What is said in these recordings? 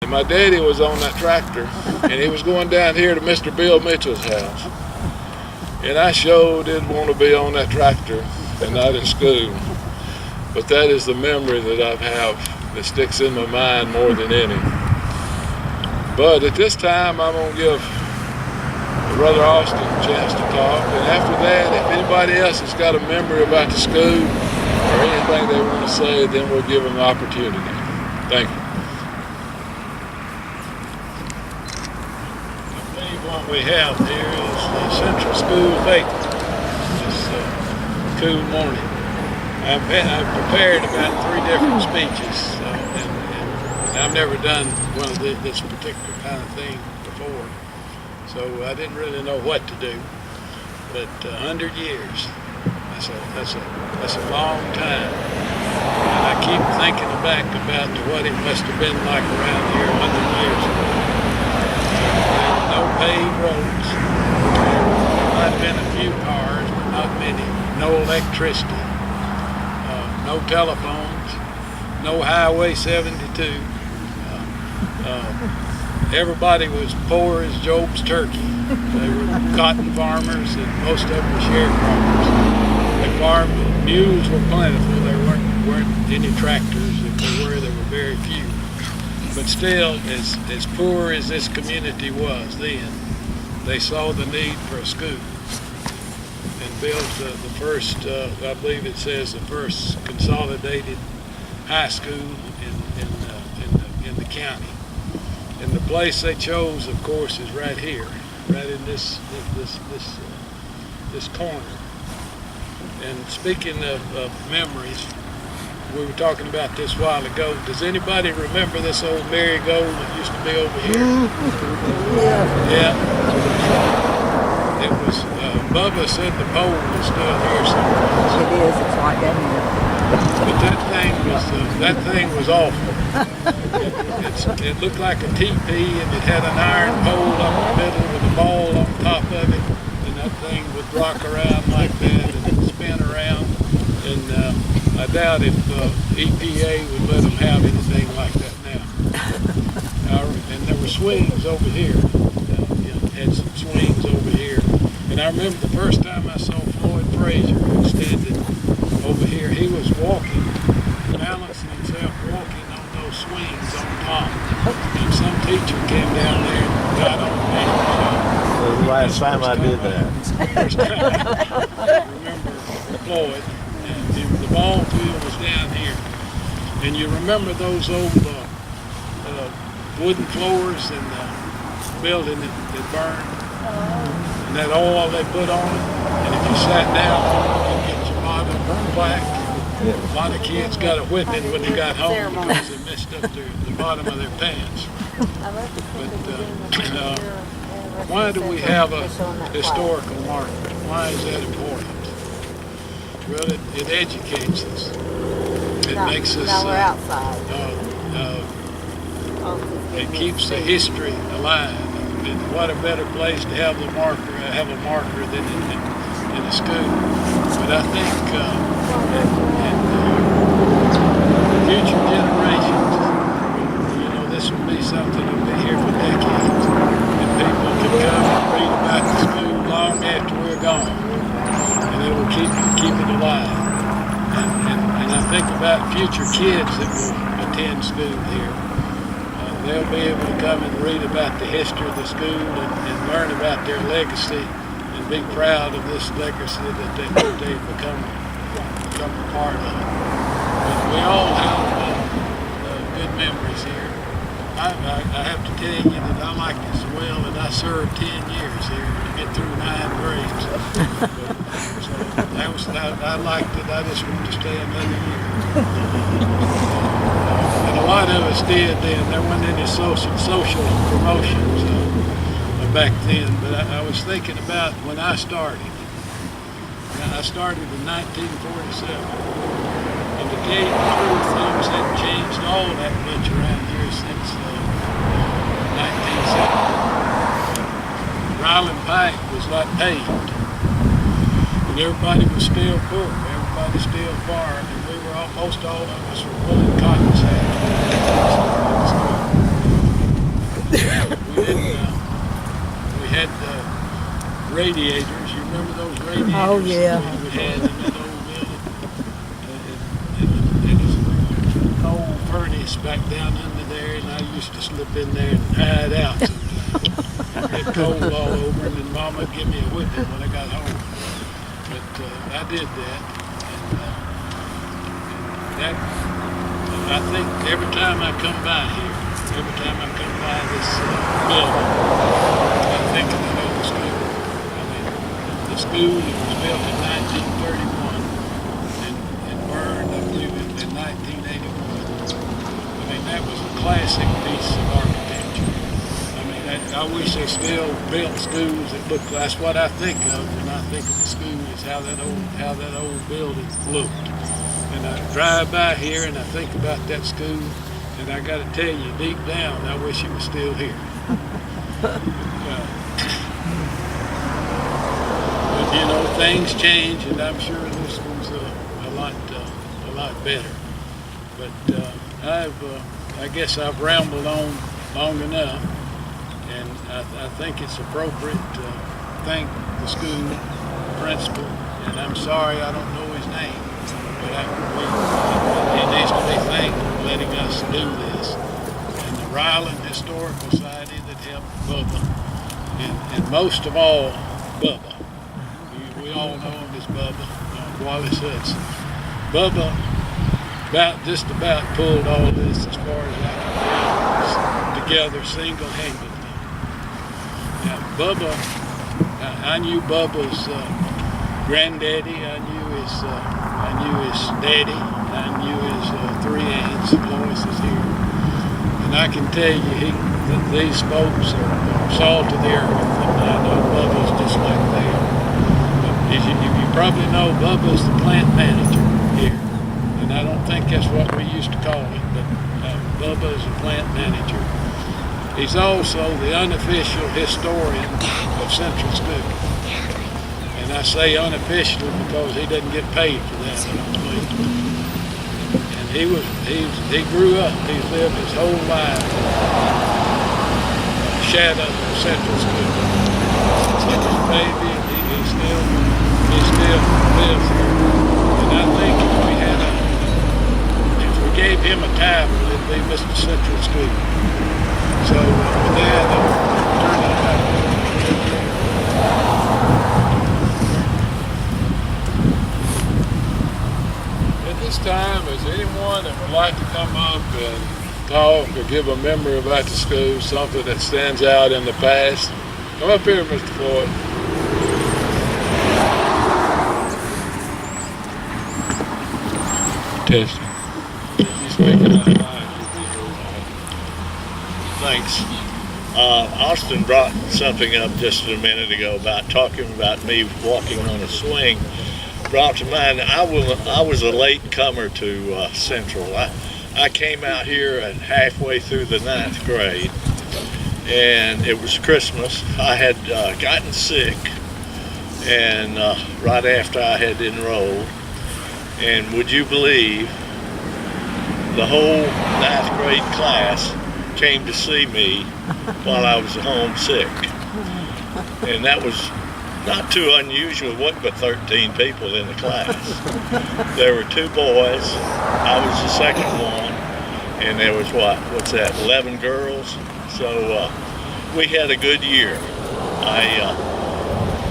My daddy was on that tractor, and he was going down here to Mr. Bill Mitchell's house. And I sure didn't want to be on that tractor and not in school. But that is the memory that I have that sticks in my mind more than any. But at this time, I'm going to give Brother Austin a chance to talk. And after that, if anybody else has got a memory about the school or anything they want to say, then we'll give them the opportunity. Thank you. What we have here is the Central School Lake this cool morning. I've prepared about 3 different speeches, and I've never done one of this particular kind of thing before, so I didn't really know what to do. But 100 years, that's a long time. And I keep thinking back about what it must have been like around here 100 years ago. No paved roads. There might have been a few cars, but not many. No electricity. No telephones. No Highway 72. Everybody was poor as Job's turkey. They were cotton farmers, and most of them were sharecroppers. They farmed. Mules were plentiful. There weren't any tractors. If there were very few. But still, as poor as this community was then, they saw the need for a school and built the first, I believe it says, the first consolidated high school in the county. And the place they chose, of course, is right here, right in this corner. And speaking of memories, we were talking about this a while ago. Does anybody remember this old merry-go that used to be over here? Yeah. It was, Bubba said the pole was still here somewhere. It is, it's like that now. But that thing was awful. It looked like a teepee, and it had an iron pole up the middle with a ball on top of it, and that thing would rock around like that and spin around. And I doubt if EPA would let them have anything like that now. And there were swings over here. Had some swings over here. And I remember the first time I saw Floyd Frazier extended over here. He was walking, balancing himself, walking on those swings on top. And some teacher came down there and got on me. That was the last time I did that. First time I remember Floyd. The ball field was down here, and you remember those old wooden floors in the building that burned, and that oil they put on it, and if you sat down on it, you'd get your bottom black. A lot of kids got a whipping when they got home because they messed up the bottom of their pants. But why do we have a historical marker? Why is that important? Well, it educates us. It makes us. Now we're outside. It keeps the history alive. And what a better place to have a marker than in a school. But I think in future generations, this will be something that will be here for decades, and people can come and read about the school long after we're gone. And it will keep it alive. And I think about future kids that will attend school here. They'll be able to come and read about the history of the school and learn about their legacy and be proud of this legacy that they've become a part of. But we all have good memories here. I have to tell you that I like it so well that I served 10 years here to get through 9 grades. So I liked it. I just wanted to stay another year. And a lot of us did then. There weren't any social promotions back then. But I was thinking about when I started. I started in 1947. And to tell you the truth, things hadn't changed all that much around here since 1970. Ryland Pike was not paved. And everybody was still poor. Everybody still farmed. And most all of us were pulling cotton sacks. radiators. You remember those radiators? Oh, yeah. That we had in that old building. It was a cold furnace back down under there, and I used to slip in there and hide out sometimes. Get cold all over, and then Mama would give me a whipping when I got home. But I did that, and that I think every time I come by here, every time I come by this building, I think of that old school. I mean, the school that was built in 1931 and burned, I believe, in 1981. I mean, that was a classic piece of architecture. I mean, I wish they still built schools that look. That's what I think of when I think of the school, is how that old building looked. And I drive by here and I think about that school, and I got to tell you, deep down, I wish it was still here. But you know, things change, and I'm sure this one's a lot better. But I guess I've rambled on long enough, and I think it's appropriate to thank the school principal, and I'm sorry I don't know his name. But he needs to be thanked for letting us do this. And the Ryland Historical Society that helped Bubba. And most of all, Bubba. We all know him as Bubba, Wallace Hudson. Bubba just about pulled all this, as far as I can tell, together single-handedly. Now, Bubba, I knew Bubba's granddaddy, I knew his daddy, I knew his three aunts. Lois is here, and I can tell you that these folks are salt of the earth, and I know Bubba's just like they are. But you probably know, Bubba's the plant manager here, and I don't think that's what we used to call him, but Bubba is a plant manager. He's also the unofficial historian of Central School. And I say unofficial because he doesn't get paid for that, I don't believe. And he grew up, he's lived his whole life in the shadow of Central School. Like his baby, he still lives here. And I think if we gave him a title, it'd be Mr. Central School. So with that, I'll turn it back. This time, is there anyone that would like to come up and talk or give a memory about the school, something that stands out in the past? Come up here, Mr. Floyd. Testing. You speaking out loud, you'll be heard. Thanks. Austin brought something up just a minute ago about talking about me walking on a swing. Brought to mind, I was a late comer to Central. I came out here at halfway through the 9th grade, and it was Christmas. I had gotten sick, and right after I had enrolled, and would you believe, the whole 9th grade class came to see me while I was home sick, and that was not too unusual. It wasn't but 13 people in the class. There were 2 boys. I was the second one, and there was 11 girls. So we had a good year. I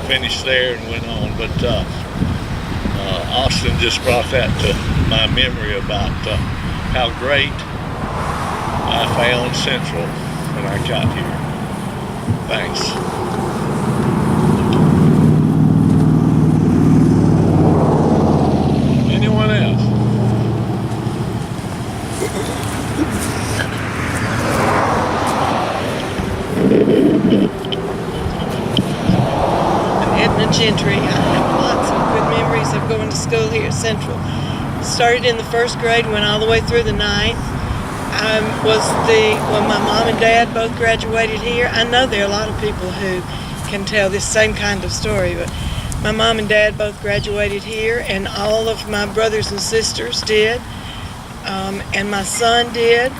finished there and went on, but Austin just brought that to my memory about how great I found Central when I got here. Thanks. Anyone else? I'm Edna Gentry. I have lots of good memories of going to school here at Central. Started in the 1st grade, went all the way through the 9th. When my mom and dad both graduated here. I know there are a lot of people who can tell this same kind of story, but my mom and dad both graduated here, and all of my brothers and sisters did, and my son did.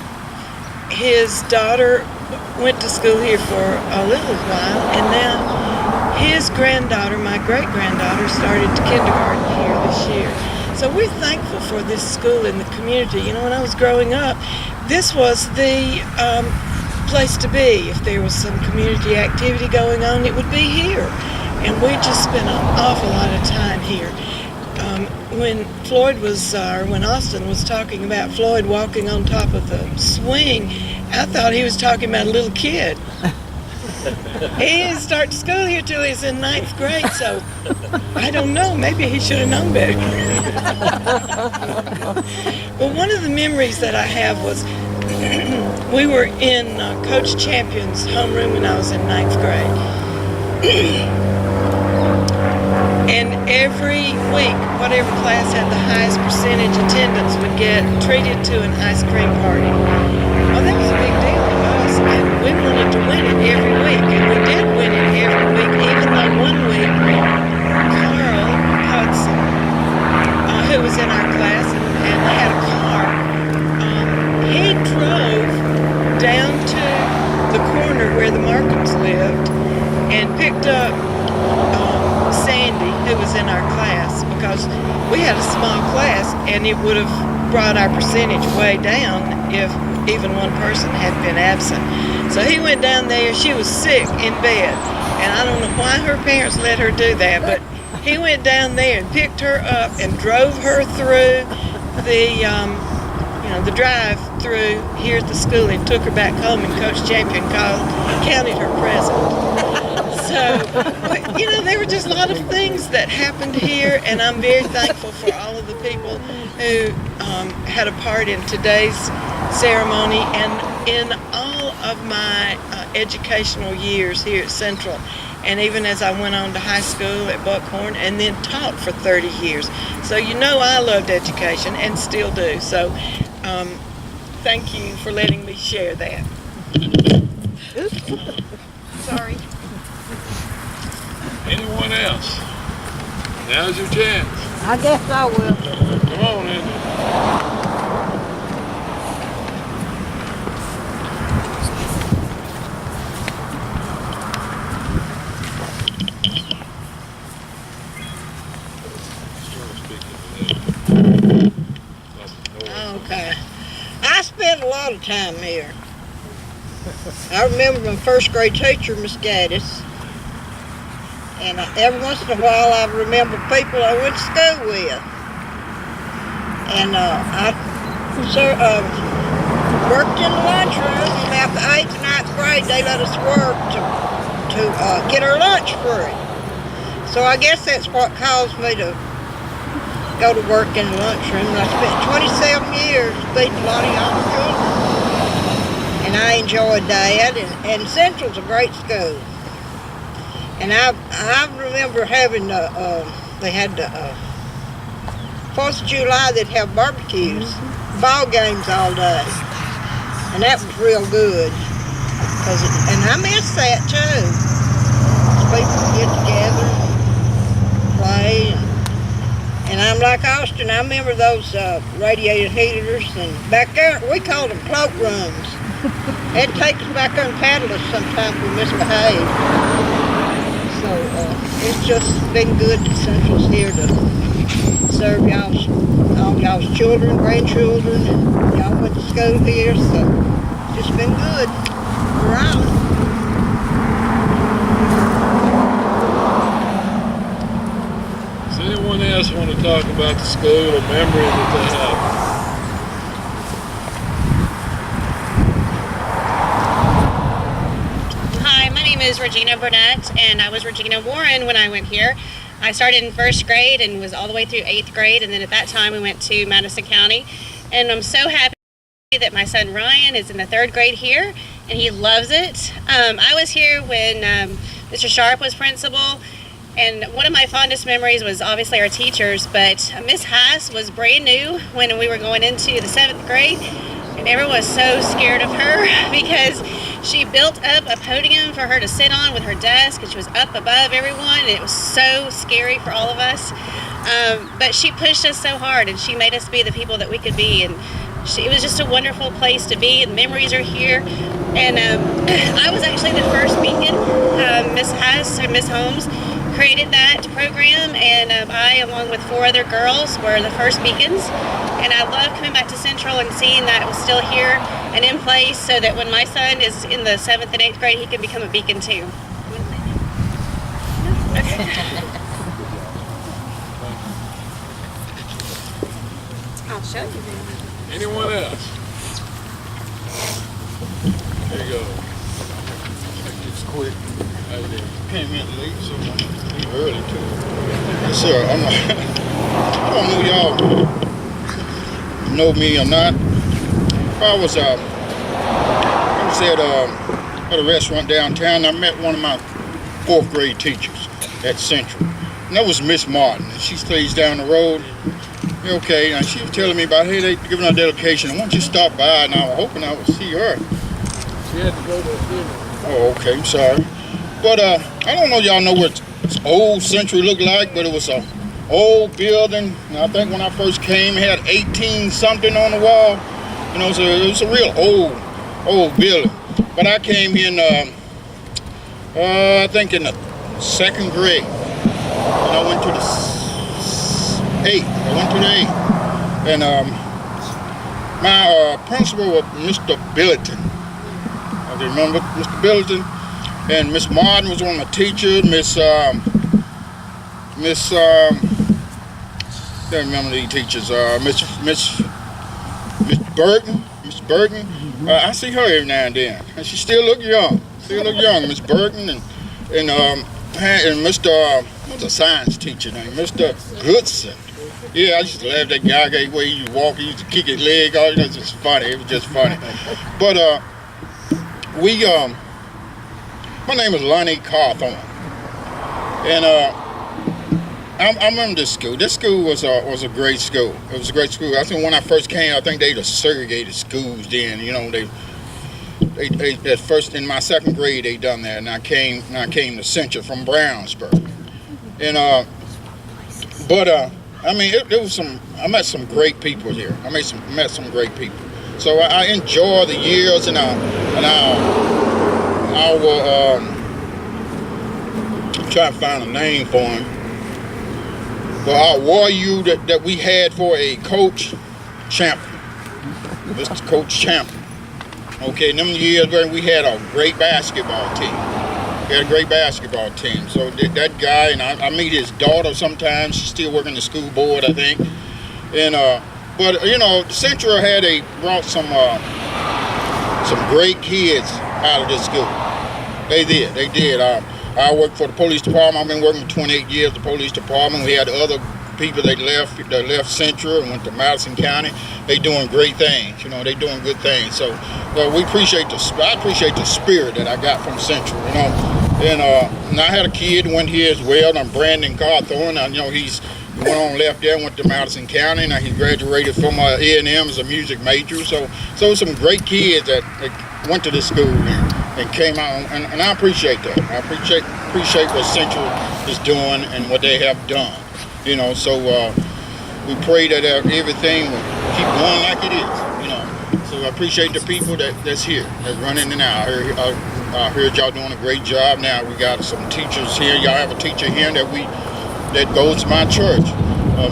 His daughter went to school here for a little while, and now his granddaughter, my great-granddaughter, started kindergarten here this year. So we're thankful for this school in the community. You know, when I was growing up, this was the place to be. If there was some community activity going on, it would be here. And we just spent an awful lot of time here. When Austin was talking about Floyd walking on top of the swing, I thought he was talking about a little kid. He didn't start school here till he was in 9th grade, so I don't know, maybe he should have known better. Well, one of the memories that I have was we were in Coach Champion's homeroom when I was in 9th grade. And every week, whatever class had the highest percentage attendance would get treated to an ice cream party. Well, that was a big deal to us, and we wanted to win it every week, and we did win it every week, even though one week, Carl Hudson, who was in our class and had a car, he drove down to the corner where the Markhams lived and picked up Sandy, who was in our class, because we had a small class and it would have brought our percentage way down if even one person had been absent. So he went down there. She was sick in bed, and I don't know why her parents let her do that, but he went down there and picked her up and drove her through the drive through here at the school and took her back home, and Coach Champion counted her present. So, you know, there were just a lot of things that happened here, and I'm very thankful for all of the people who had a part in today's ceremony and in all of my educational years here at Central. And even as I went on to high school at Buckhorn and then taught for 30 years. So you know I loved education and still do. So thank you for letting me share that. Sorry. Anyone else? Now's your chance. I guess I will. Come on, Andy. Okay. I spent a lot of time here. I remember my first grade teacher, Miss Gaddis. And every once in a while I remember people I went to school with. And I worked in the lunchroom, and after 8th and 9th grade they let us work to get our lunch free. So I guess that's what caused me to go to work in the lunchroom. And I spent 27 years feeding a lot of young children. And I enjoyed that, and Central's a great school. And I remember having they had the 4th of July, they'd have barbecues, ball games all day. And that was real good. And I miss that too. People get together, play. And I'm like Austin, I remember those radiator heaters, and back there, we called them cloakrooms. They'd take us back there and paddle us sometimes we misbehaved. So it's just been good that Central's here to serve all y'all's children, grandchildren, and y'all went to school here, so it's just been good for Ryland. Does anyone else want to talk about the school or memories that they have? Hi, my name is Regina Burnett, and I was Regina Warren when I went here. I started in 1st grade and was all the way through 8th grade, and then at that time we went to Madison County. And I'm so happy that my son Ryan is in the 3rd grade here, and he loves it. I was here when Mr. Sharp was principal, and one of my fondest memories was obviously our teachers, but Miss Haas was brand new when we were going into the 7th grade, and everyone was so scared of her because she built up a podium for her to sit on with her desk, and she was up above everyone, and it was so scary for all of us. But she pushed us so hard, and she made us be the people that we could be, and it was just a wonderful place to be, and memories are here. And I was actually the first beacon. Miss Hess or Miss Holmes created that program, and I, along with 4 other girls, were the first beacons. And I love coming back to Central and seeing that it was still here and in place, so that when my son is in the 7th and 8th grade, he can become a beacon too. Okay. I'll show you then. Anyone else? There you go. It's quick. How you doing? Came in late, so I'm early too. Yes, sir. I don't know y'all know me or not. I was at a restaurant downtown. I met one of my 4th grade teachers at Central, and that was Miss Martin. She stays down the road. Okay, and she was telling me about, hey, they giving her dedication. Why don't you stop by? And I was hoping I would see her. She had to go to a funeral. Oh, okay, I'm sorry. But I don't know y'all know what old Central looked like, but it was a old building. And I think when I first came, it had 18 something on the wall. You know, so it was a real old building. But I came in, I think in the 2nd grade. And I went to the 8th. And my principal was Mr. Billington. I remember Mr. Billington. And Miss Martin was one of the teachers. I can't remember the teachers. Miss Burton. I see her every now and then, and she still look young. Miss Burton and Mr. What's a science teacher name? Mr. Goodson. Yeah, I used to laugh at that guy. The way he walked, he used to kick his leg out. It was just funny. It was just funny. But my name is Lonnie Carthorne, and I remember this school. This school was a great school. It was a great school. I think when I first came, I think they the segregated schools then. You know, they at first in my 2nd grade they done that, and I came to Central from Brownsboro, and I mean it was some. I met some great people here. Met some great people. So I enjoy the years, and I'm trying to find a name for him. But our warrior that we had for a coach champion, Mr. Coach Champion. Okay, in them years when we had a great basketball team. So that guy, and I meet his daughter sometimes. She's still working the school board, I think. And but you know, Central brought some great kids out of this school. They did. I worked for the police department. I've been working for 28 years. The police department. We had other people that left Central and went to Madison County. They doing great things. You know, they doing good things. So, well, I appreciate the spirit that I got from Central. You know, and I had a kid who went here as well. I'm Brandon Carthorne. You know, he went on left there and went to Madison County. Now he graduated from A&M as a music major. So some great kids that went to this school and came out, and I appreciate that. I appreciate what Central is doing and what they have done. You know, so we pray that everything will keep going like it is. You know, so I appreciate the people that's here, that's running in now. I heard y'all doing a great job. Now we got some teachers here. Y'all have a teacher here that goes to my church,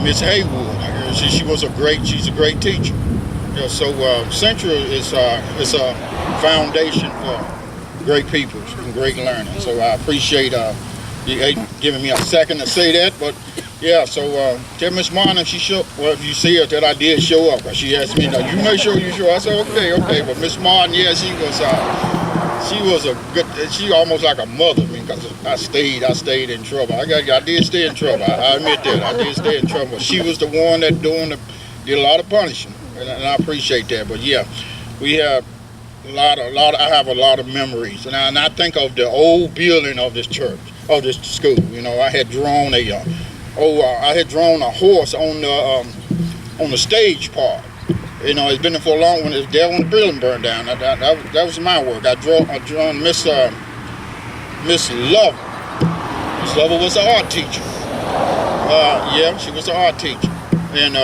Miss Haywood. I heard she's a great teacher. Yeah, so Central is a foundation for great people and great learning. So I appreciate you giving me a second to say that. But yeah, so tell Miss Martin if if you see her that I did show up. She asked me, "No, you make sure you show." I said, "Okay." But Miss Martin, yeah, she almost like a mother. I mean, because I stayed in trouble. I did stay in trouble. I admit that. I did stay in trouble. She was the one that did a lot of punishing, and I appreciate that. But yeah, we have I have a lot of memories, and I think of the old building of this church, of this school. You know, I had drawn a horse on the stage part. You know, it's been there for a long when it was there when the building burned down. That was my work. I drawn Miss Lover. Miss Lover was an art teacher. Yeah, she was an art teacher, and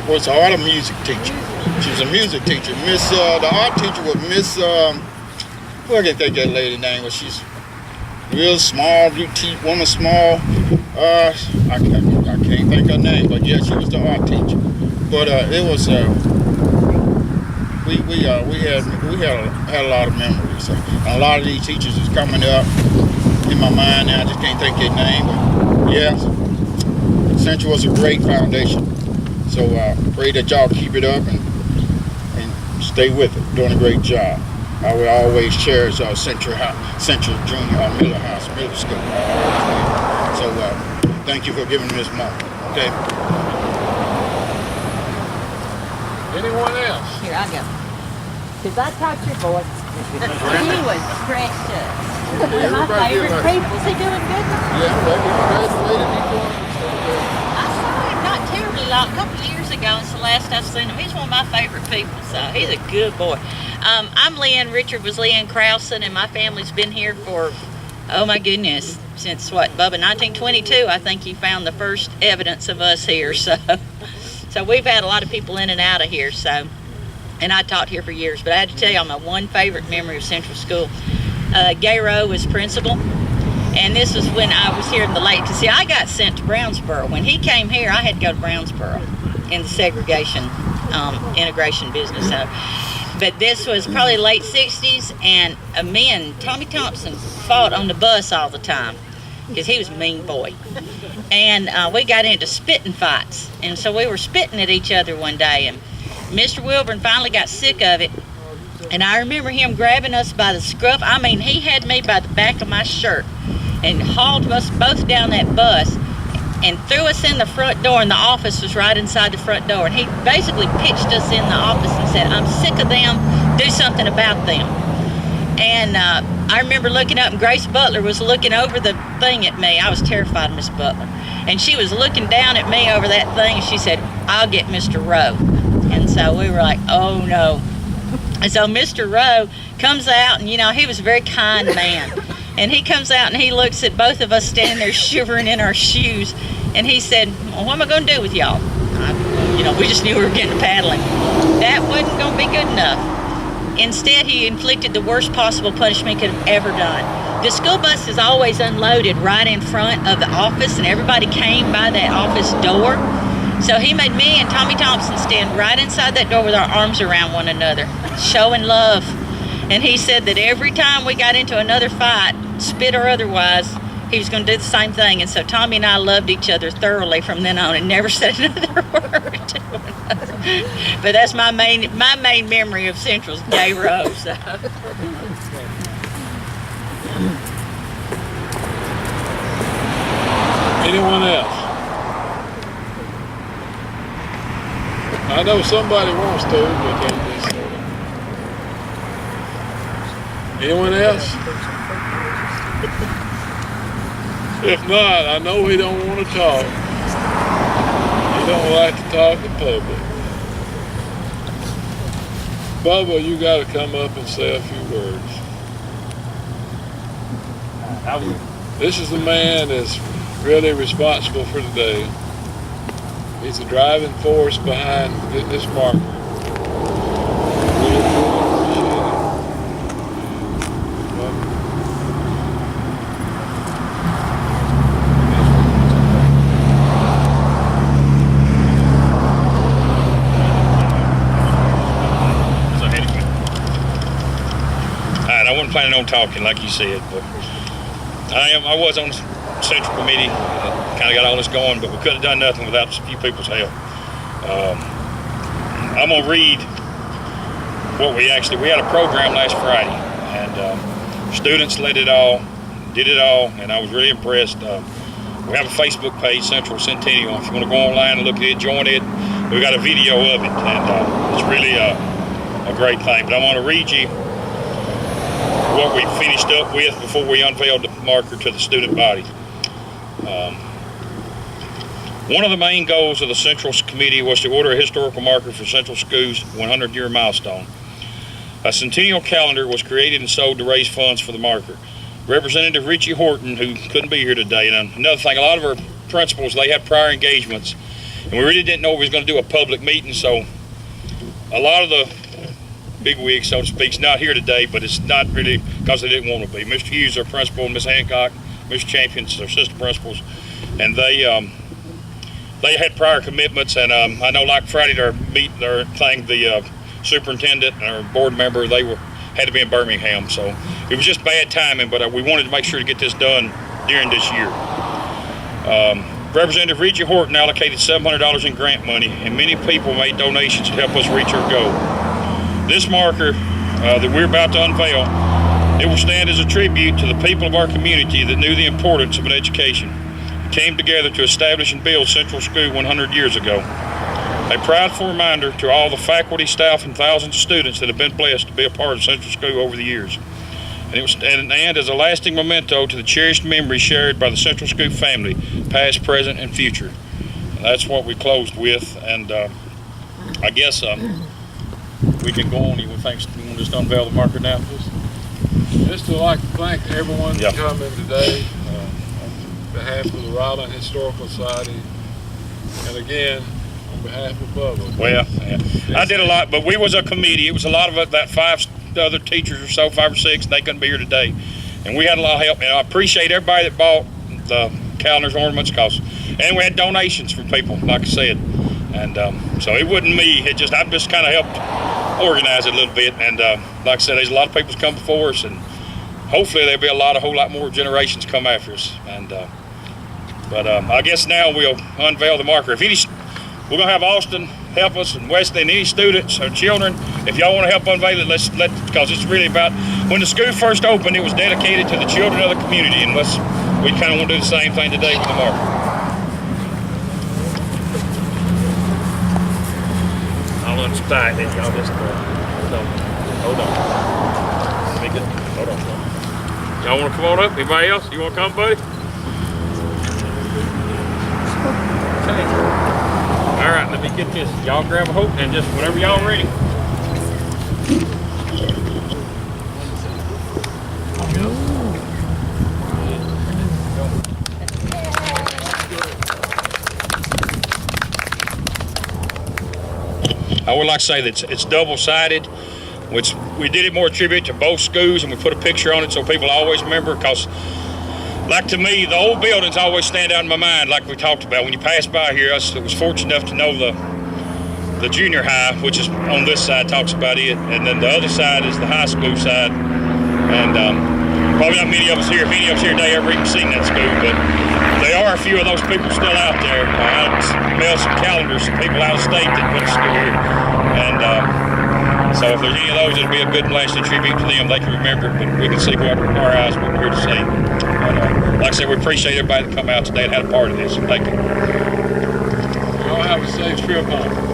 was an art and music teacher. She was a music teacher. The art teacher was Miss, who I can think that lady name was. She's real small, petite woman, small. I can't think her name, but yeah, she was the art teacher. But it was, we had a lot of memories. And a lot of these teachers is coming up in my mind now. I just can't think their name. But yeah, Central was a great foundation. So pray that y'all keep it up and stay with it. Doing a great job. I will always cherish Central Junior Middle School. So thank you for giving me this moment. Okay. Anyone else? Here, I go. Because I taught your boy. He was precious. One of my favorite people. Is he doing good? Yeah, well, he graduated. He's doing good. I saw him not terribly long, a couple of years ago. It's the last I've seen him. He's one of my favorite people, so he's a good boy. I'm Lynn. Richard was Lynn Krausen, and my family's been here for, oh my goodness, since what, Bubba, 1922, I think he found the first evidence of us here. So we've had a lot of people in and out of here. So, and I taught here for years, but I had to tell you, my one favorite memory of Central School. Gay Rowe was principal, and this was when I was here in the late. See, I got sent to Brownsboro. When he came here, I had to go to Brownsboro in the segregation integration business. So, but this was probably late 60s, and me and Tommy Thompson fought on the bus all the time because he was a mean boy. And we got into spitting fights, and so we were spitting at each other one day, and Mr. Wilburn finally got sick of it, and I remember him grabbing us by the scruff. I mean, he had me by the back of my shirt and hauled us both down that bus and threw us in the front door, and the office was right inside the front door, and he basically pitched us in the office and said, "I'm sick of them, do something about them." And I remember looking up, and Grace Butler was looking over the thing at me. I was terrified of Miss Butler. And she was looking down at me over that thing, and she said, "I'll get Mr. Rowe." And so we were like, oh no. And so Mr. Rowe comes out, and he was a very kind man. And he comes out and he looks at both of us standing there shivering in our shoes. And he said, "Well, what am I going to do with y'all?" We just knew we were getting to paddling. That wasn't going to be good enough. Instead, he inflicted the worst possible punishment he could have ever done. The school bus is always unloaded right in front of the office, and everybody came by that office door. So he made me and Tommy Thompson stand right inside that door with our arms around one another, showing love. And he said that every time we got into another fight, spit or otherwise, he was going to do the same thing. And so Tommy and I loved each other thoroughly from then on and never said another word to one another. But that's my main memory of Central's Gay Rowe. So. Anyone else? I know somebody wants to, but they just... Anyone else? If not, I know he don't want to talk. He don't like to talk in public. Bubba, you got to come up and say a few words. This is the man that's really responsible for today. He's the driving force behind getting this marker. Really appreciate it. I wasn't planning on talking like you said, but I was on the Central Committee, kind of got all this going, but we couldn't have done nothing without a few people's help. I'm going to read what we had a program last Friday, and students did it all, and I was really impressed. We have a Facebook page, Central Centennial. If you want to go online and look at it, join it. We got a video of it, and it's really a great thing. But I want to read you what we finished up with before we unveiled the marker to the student body. One of the main goals of the Central Committee was to order a historical marker for Central School's 100-year milestone. A centennial calendar was created and sold to raise funds for the marker. Representative Richie Horton, who couldn't be here today, and another thing, a lot of our principals, they had prior engagements, and we really didn't know we was going to do a public meeting, so a lot of the big wigs, so to speak, is not here today, but it's not really because they didn't want to be. Mr. Hughes, our principal, and Ms. Hancock, Mr. Champions, our assistant principals, and they had prior commitments. And I know, like Friday, their thing, the superintendent and our board member, had to be in Birmingham, so it was just bad timing. But we wanted to make sure to get this done during this year. Representative Reggie Horton allocated $700 in grant money, and many people made donations to help us reach our goal. This marker that we're about to unveil, it will stand as a tribute to the people of our community that knew the importance of an education, and came together to establish and build Central School 100 years ago. A prideful reminder to all the faculty, staff, and thousands of students that have been blessed to be a part of Central School over the years. And as a lasting memento to the cherished memories shared by the Central School family, past, present, and future. And that's what we closed with, and I guess we can go on. You want to just unveil the marker now? Just to like to thank everyone for coming today on behalf of the Ryland Historical Society, and again, on behalf of Bubba. Well, yeah. I did a lot, but we was a committee. It was a lot of about 5 other teachers or so, 5 or 6, and they couldn't be here today. And we had a lot of help, and I appreciate everybody that bought the calendars, ornaments, and we had donations from people, like I said. And so it wasn't me. I just kind of helped organize it a little bit. And like I said, there's a lot of people come before us, and hopefully there'll be a whole lot more generations come after us. And but I guess now we'll unveil the marker. We're gonna have Austin help us, and Wesley, and any students or children, if y'all want to help unveil it, because it's really about, when the school first opened, it was dedicated to the children of the community, and we kind of want to do the same thing today with the marker. I'll untie it, y'all just hold on. Let me get, hold on. Y'all want to come on up? Anybody else? You want to come, buddy? Okay. All right, let me get this. Y'all grab a hook and just whenever y'all ready. I would like to say that it's double-sided, which we did it more tribute to both schools, and we put a picture on it so people always remember, because like to me, the old buildings always stand out in my mind, like we talked about. When you pass by here, I was fortunate enough to know the junior high, which is on this side, talks about it, and then the other side is the high school side. And probably not many of us here today ever even seen that school, but there are a few of those people still out there. I mailed some calendars to people out of state that went to school here. And so if there's any of those, it'll be a good and lasting tribute to them. They can remember it, but we can see what our eyes were here to see. But, like I said, we appreciate everybody that come out today and had a part of this. Thank you. Y'all have a safe trip home.